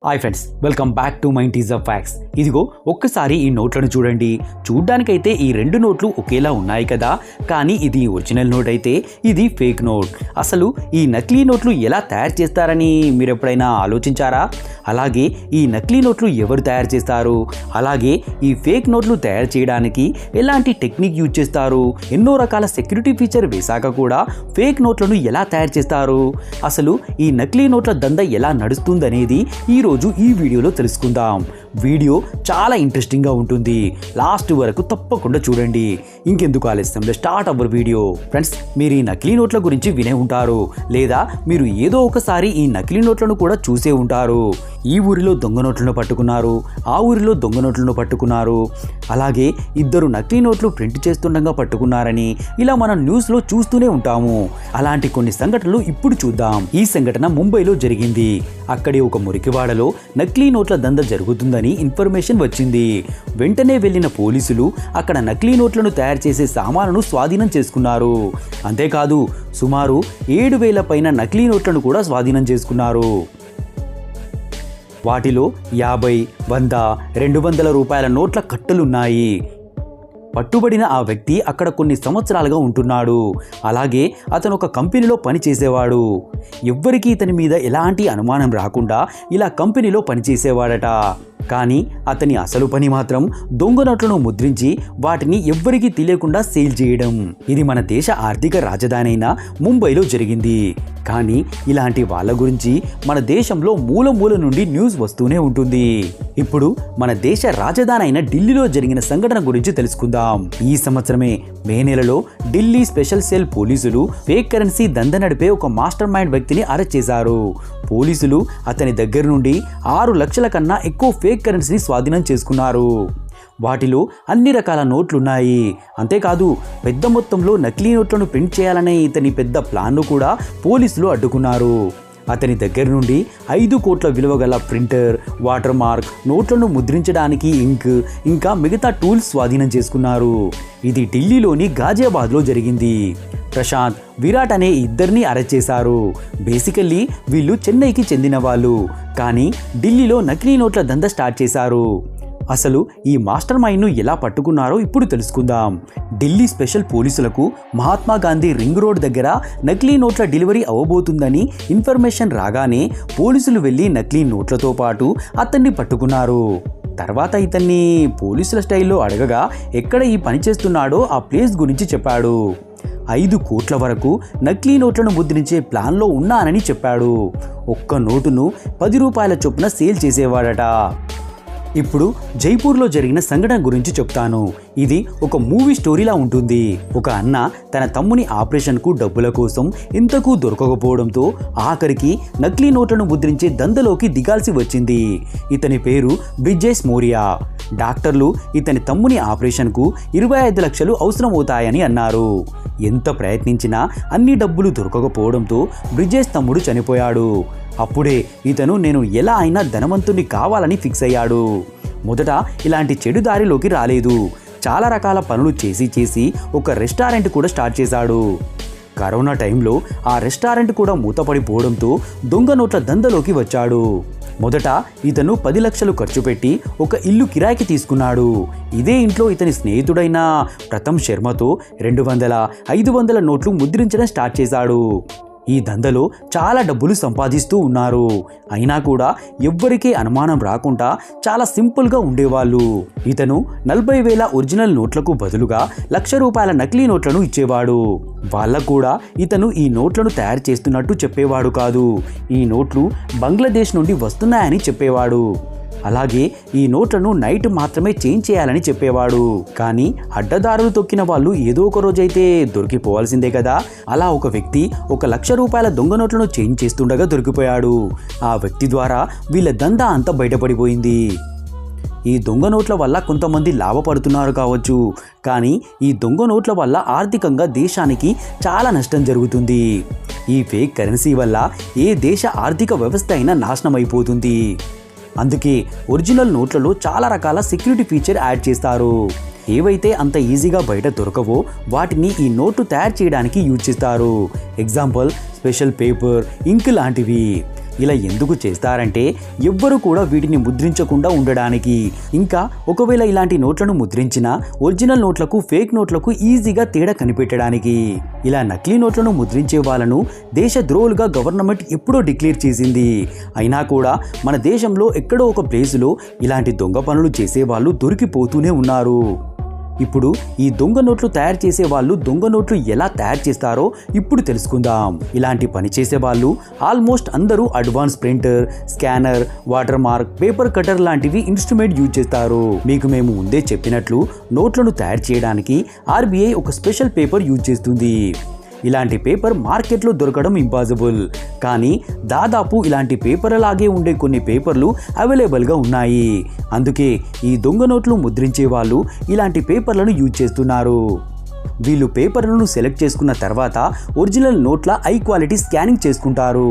Hi friends, welcome back to మైంటీస్ of facts. ఇదిగో ఒక్కసారి ఈ నోట్లను చూడండి. చూడ్డానికైతే ఈ రెండు నోట్లు ఒకేలా ఉన్నాయి కదా, కానీ ఇది ఒరిజినల్ నోట్ అయితే ఇది ఫేక్ నోట్. అసలు ఈ నకిలీ నోట్లు ఎలా తయారు చేస్తారని మీరు ఎప్పుడైనా ఆలోచించారా? అలాగే ఈ నకిలీ నోట్లు ఎవరు తయారు చేస్తారు? అలాగే ఈ ఫేక్ నోట్లు తయారు చేయడానికి ఎలాంటి టెక్నిక్ యూజ్ చేస్తారు? ఎన్నో రకాల సెక్యూరిటీ ఫీచర్ వేశాక కూడా ఫేక్ నోట్లను ఎలా తయారు చేస్తారు? అసలు ఈ నకిలీ నోట్ల దందా ఎలా నడుస్తుందనేది ఈరోజు ఈ వీడియోలో తెలుసుకుందాం. వీడియో చాలా ఇంట్రెస్టింగ్గా ఉంటుంది, లాస్ట్ వరకు తప్పకుండా చూడండి. ఇంకెందుకు ఆలస్యం, స్టార్ట్ అవర్ వీడియో. ఫ్రెండ్స్, మీరు ఈ నకిలీ నోట్ల గురించి వినే ఉంటారు, లేదా మీరు ఏదో ఒకసారి ఈ నకిలీ నోట్లను కూడా చూసే ఉంటారు. ఈ ఊరిలో దొంగ నోట్లను పట్టుకున్నారు, ఆ ఊరిలో దొంగ నోట్లను పట్టుకున్నారు, అలాగే ఇద్దరు నకిలీ నోట్లు ప్రింట్ చేస్తుండగా పట్టుకున్నారని ఇలా మనం న్యూస్లో చూస్తూనే ఉంటాము. అలాంటి కొన్ని సంఘటనలు ఇప్పుడు చూద్దాం. ఈ సంఘటన ముంబైలో జరిగింది. అక్కడి ఒక మురికివాడలో నకిలీ నోట్ల దందా జరుగుతుందని ఇన్ఫర్మేషన్ వచ్చింది. వెంటనే వెళ్లిన పోలీసులు అక్కడ నకిలీ నోట్లను తయారు చేసే సామానును స్వాధీనం చేసుకున్నారు. అంతేకాదు సుమారు 7,000 పైన నకిలీ నోట్లను కూడా స్వాధీనం చేసుకున్నారు. వాటిలో 50, 100, 200 రూపాయల నోట్ల కట్టలున్నాయి. పట్టుబడిన ఆ వ్యక్తి అక్కడ కొన్ని సంవత్సరాలుగా ఉంటున్నాడు. అలాగే అతను ఒక కంపెనీలో పని చేసేవాడు. ఎవ్వరికీ ఇతని మీద ఎలాంటి అనుమానం రాకుండా ఇలా కంపెనీలో పనిచేసేవాడట. కానీ అతని అసలు పని మాత్రం దొంగ నోట్లను ముద్రించి వాటిని ఎవ్వరికీ తెలియకుండా సేల్ చేయడం. ఇది మన దేశ ఆర్థిక రాజధాని అయిన ముంబైలో జరిగింది. కానీ ఇలాంటి వాళ్ళ గురించి మన దేశంలో మూల మూల నుండి న్యూస్ వస్తూనే ఉంటుంది. ఇప్పుడు మన దేశ రాజధాని అయిన ఢిల్లీలో జరిగిన సంఘటన గురించి తెలుసుకుందాం. ఈ సంవత్సరమే మే నెలలో ఢిల్లీ స్పెషల్ సెల్ పోలీసులు ఫేక్ కరెన్సీ దంద నడిపే ఒక మాస్టర్ మైండ్ వ్యక్తిని అరెస్ట్ చేశారు. పోలీసులు అతని దగ్గర నుండి 6 లక్షల కన్నా ఎక్కువ ఫేక్ కరెన్సీని స్వాధీనం చేసుకున్నారు. వాటిలో అన్ని రకాల నోట్లున్నాయి. అంతేకాదు పెద్ద మొత్తంలో నకిలీ నోట్లను ప్రింట్ చేయాలనే ఇతని పెద్ద ప్లాన్ను కూడా పోలీసులు అడ్డుకున్నారు. అతని దగ్గర నుండి 5 కోట్ల విలువ గల ప్రింటర్, వాటర్ మార్క్, నోట్లను ముద్రించడానికి ఇంక్, ఇంకా మిగతా టూల్స్ స్వాధీనం చేసుకున్నారు. ఇది ఢిల్లీలోని గాజియాబాద్లో జరిగింది. ప్రశాంత్, విరాట్ అనే ఇద్దరిని అరెస్ట్ చేశారు. బేసికల్లీ వీళ్ళు చెన్నైకి చెందిన వాళ్ళు, కానీ ఢిల్లీలో నకిలీ నోట్ల దందా స్టార్ట్ చేశారు. అసలు ఈ మాస్టర్ మైండ్ను ఎలా పట్టుకున్నారో ఇప్పుడు తెలుసుకుందాం. ఢిల్లీ స్పెషల్ పోలీసులకు మహాత్మా గాంధీ రింగ్ రోడ్ దగ్గర నకిలీ నోట్ల డెలివరీ అవ్వబోతుందని ఇన్ఫర్మేషన్ రాగానే పోలీసులు వెళ్ళి నకిలీ నోట్లతో పాటు అతన్ని పట్టుకున్నారు. తర్వాత ఇతన్ని పోలీసుల స్టైల్లో అడగగా ఎక్కడ ఈ పని చేస్తున్నాడో ఆ ప్లేస్ గురించి చెప్పాడు. 5 కోట్ల వరకు నకిలీ నోట్లను ముద్రించే ప్లాన్లో ఉన్నానని చెప్పాడు. ఒక్క నోటును 10 రూపాయల చొప్పున సేల్ చేసేవాడట. ఇప్పుడు జైపూర్లో జరిగిన సంఘటన గురించి చెప్తాను. ఇది ఒక మూవీ స్టోరీలా ఉంటుంది. ఒక అన్న తన తమ్ముని ఆపరేషన్కు డబ్బుల కోసం ఎంతకు దొరకకపోవడంతో ఆఖరికి నకిలీ నోట్లను ముద్రించే దందలోకి దిగాల్సి వచ్చింది. ఇతని పేరు బ్రిజేష్ మోరియా. డాక్టర్లు ఇతని తమ్ముని ఆపరేషన్కు 25 లక్షలు అవసరమవుతాయని అన్నారు. ఎంత ప్రయత్నించినా అన్ని డబ్బులు దొరకకపోవడంతో బ్రిజేష్ తమ్ముడు చనిపోయాడు. అప్పుడే ఇతను నేను ఎలా అయినా ధనవంతుని కావాలని ఫిక్స్ అయ్యాడు. మొదట ఇలాంటి చెడు దారిలోకి రాలేదు. చాలా రకాల పనులు చేసి ఒక రెస్టారెంట్ కూడా స్టార్ట్ చేశాడు. కరోనా టైంలో ఆ రెస్టారెంట్ కూడా మూతపడిపోవడంతో దొంగ నోట్ల దందలోకి వచ్చాడు. మొదట ఇతను 10 లక్షలు ఖర్చు పెట్టి ఒక ఇల్లు కిరాయికి తీసుకున్నాడు. ఇదే ఇంట్లో ఇతని స్నేహితుడైన ప్రథమ్ శర్మతో 200, 500 నోట్లు ముద్రించడం స్టార్ట్ చేశాడు. ఈ దందలో చాలా డబ్బులు సంపాదిస్తూ ఉన్నారు. అయినా కూడా ఎవ్వరికీ అనుమానం రాకుండా చాలా సింపుల్గా ఉండేవాళ్ళు. ఇతను 40,000 ఒరిజినల్ నోట్లకు బదులుగా 1,00,000 రూపాయల నకిలీ నోట్లను ఇచ్చేవాడు. వాళ్ళకు కూడా ఇతను ఈ నోట్లను తయారు చేస్తున్నట్టు చెప్పేవాడు కాదు. ఈ నోట్లు బంగ్లాదేశ్ నుండి వస్తున్నాయని చెప్పేవాడు. అలాగే ఈ నోట్లను నైట్ మాత్రమే చేంజ్ చేయాలని చెప్పేవాడు. కానీ అడ్డదారులు తొక్కిన వాళ్ళు ఏదో ఒక రోజైతే దొరికిపోవాల్సిందే కదా. అలా ఒక వ్యక్తి 1,00,000 రూపాయల దొంగ నోట్లను చేంజ్ చేస్తుండగా దొరికిపోయాడు. ఆ వ్యక్తి ద్వారా వీళ్ళ దందా అంతా బయటపడిపోయింది. ఈ దొంగ నోట్ల వల్ల కొంతమంది లాభపడుతున్నారు కావచ్చు, కానీ ఈ దొంగ నోట్ల వల్ల ఆర్థికంగా దేశానికి చాలా నష్టం జరుగుతుంది. ఈ ఫేక్ కరెన్సీ వల్ల ఏ దేశ ఆర్థిక వ్యవస్థ అయినా నాశనం అయిపోతుంది. అందుకే ఒరిజినల్ నోట్లలో చాలా రకాల సెక్యూరిటీ ఫీచర్ యాడ్ చేస్తారు. ఏవైతే అంత ఈజీగా బయట దొరకవో వాటిని ఈ నోటు తయారు చేయడానికి యూజ్ చేస్తారు. ఎగ్జాంపుల్ స్పెషల్ పేపర్, ఇంక్ లాంటివి. ఇలా ఎందుకు చేస్తారంటే ఎవ్వరు కూడా వీటిని ముద్రించకుండా ఉండడానికి, ఇంకా ఒకవేళ ఇలాంటి నోట్లను ముద్రించినా ఒరిజినల్ నోట్లకు ఫేక్ నోట్లకు ఈజీగా తేడా కనిపెట్టడానికి. ఇలా నకిలీ నోట్లను ముద్రించే వాళ్ళను దేశద్రోహులుగా గవర్నమెంట్ ఎప్పుడో డిక్లేర్ చేసింది. అయినా కూడా మన దేశంలో ఎక్కడో ఒక ప్లేసులో ఇలాంటి దొంగ పనులు చేసే వాళ్ళు దొరికిపోతూనే ఉన్నారు. ఇప్పుడు ఈ దొంగ నోట్లు తయారు చేసే వాళ్ళు దొంగ నోట్లు ఎలా తయారు చేస్తారో ఇప్పుడు తెలుసుకుందాం. ఇలాంటి పని చేసే వాళ్ళు ఆల్మోస్ట్ అందరూ advance printer, scanner, water mark, paper cutter లాంటివి ఇన్స్ట్రుమెంట్ యూజ్ చేస్తారు. మీకు మేము ముందే చెప్పినట్లు నోట్లను తయారు చేయడానికి ఆర్బీఐ ఒక స్పెషల్ పేపర్ యూజ్ చేస్తుంది. ఇలాంటి పేపర్ మార్కెట్లో దొరకడం ఇంపాసిబుల్, కానీ దాదాపు ఇలాంటి పేపర్ లాగే ఉండే కొన్ని పేపర్లు అవైలబుల్గా ఉన్నాయి. అందుకే ఈ దొంగ నోట్లు ముద్రించే వాళ్ళు ఇలాంటి పేపర్లను యూజ్ చేస్తున్నారు. వీళ్ళు పేపర్లను సెలెక్ట్ చేసుకున్న తర్వాత ఒరిజినల్ నోట్ల హై క్వాలిటీ స్కానింగ్ చేసుకుంటారు.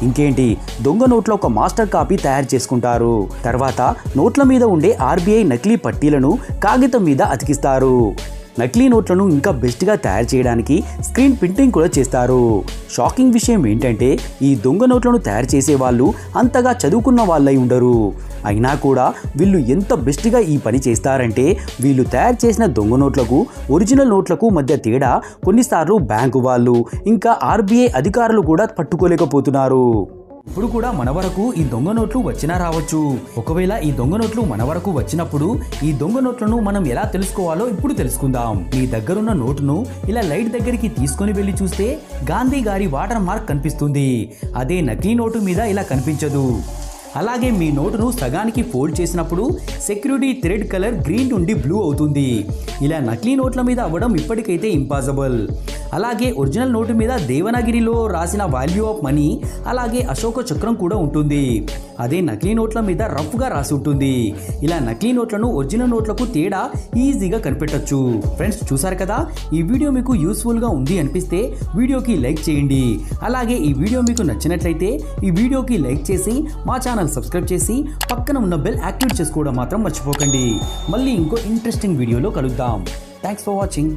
ఇంకేంటి, దొంగ నోట్ల ఒక మాస్టర్ కాపీ తయారు చేసుకుంటారు. తర్వాత నోట్ల మీద ఉండే ఆర్బీఐ నకిలీ పట్టీలను కాగితం మీద అతికిస్తారు. నకిలీ నోట్లను ఇంకా బెస్ట్గా తయారు చేయడానికి స్క్రీన్ ప్రింటింగ్ కూడా చేస్తారు. షాకింగ్ విషయం ఏంటంటే ఈ దొంగ నోట్లను తయారు చేసే వాళ్ళు అంతగా చదువుకున్న వాళ్ళై ఉండరు. అయినా కూడా వీళ్ళు ఎంత బెస్ట్గా ఈ పని చేస్తారంటే వీళ్ళు తయారు చేసిన దొంగ నోట్లకు ఒరిజినల్ నోట్లకు మధ్య తేడా కొన్నిసార్లు బ్యాంకు వాళ్ళు ఇంకా ఆర్బీఐ అధికారులు కూడా పట్టుకోలేకపోతున్నారు. ఇప్పుడు కూడా మన వరకు ఈ దొంగ నోట్లు వచ్చినా రావచ్చు. ఒకవేళ ఈ దొంగ నోట్లు మన వరకు వచ్చినప్పుడు ఈ దొంగ నోట్లను మనం ఎలా తెలుసుకోవాలో ఇప్పుడు తెలుసుకుందాం. మీ దగ్గరున్న నోటును ఇలా లైట్ దగ్గరికి తీసుకొని వెళ్ళి చూస్తే గాంధీ గారి వాటర్ మార్క్ కనిపిస్తుంది. అదే నకిలీ నోటు మీద ఇలా కనిపించదు. అలాగే మీ నోటును సగానికి ఫోల్డ్ చేసినప్పుడు సెక్యూరిటీ థ్రెడ్ కలర్ గ్రీన్ నుండి బ్లూ అవుతుంది. ఇలా నకిలీ నోట్ల మీద అవ్వడం ఇప్పటికైతే ఇంపాసిబుల్. అలాగే ఒరిజినల్ నోటు మీద దేవనాగిరిలో రాసిన వాల్యూ ఆఫ్ మనీ అలాగే అశోక చక్రం కూడా ఉంటుంది. అదే నకిలీ నోట్ల మీద రఫ్గా రాసి ఉంటుంది. ఇలా నకిలీ నోట్లను ఒరిజినల్ నోట్లకు తేడా ఈజీగా కనిపెట్టొచ్చు. ఫ్రెండ్స్, చూసారు కదా, ఈ వీడియో మీకు యూస్ఫుల్గా ఉంది అనిపిస్తే వీడియోకి లైక్ చేయండి. అలాగే ఈ వీడియో మీకు నచ్చినట్లయితే ఈ వీడియోకి లైక్ చేసి మా ఛానల్ సబ్స్క్రైబ్ చేసి పక్కన ఉన్న బెల్ యాక్టివేట్ చేసుకోవడం మాత్రం మర్చిపోకండి. మళ్ళీ ఇంకో ఇంట్రెస్టింగ్ వీడియోలో కలుద్దాం. Thanks for watching.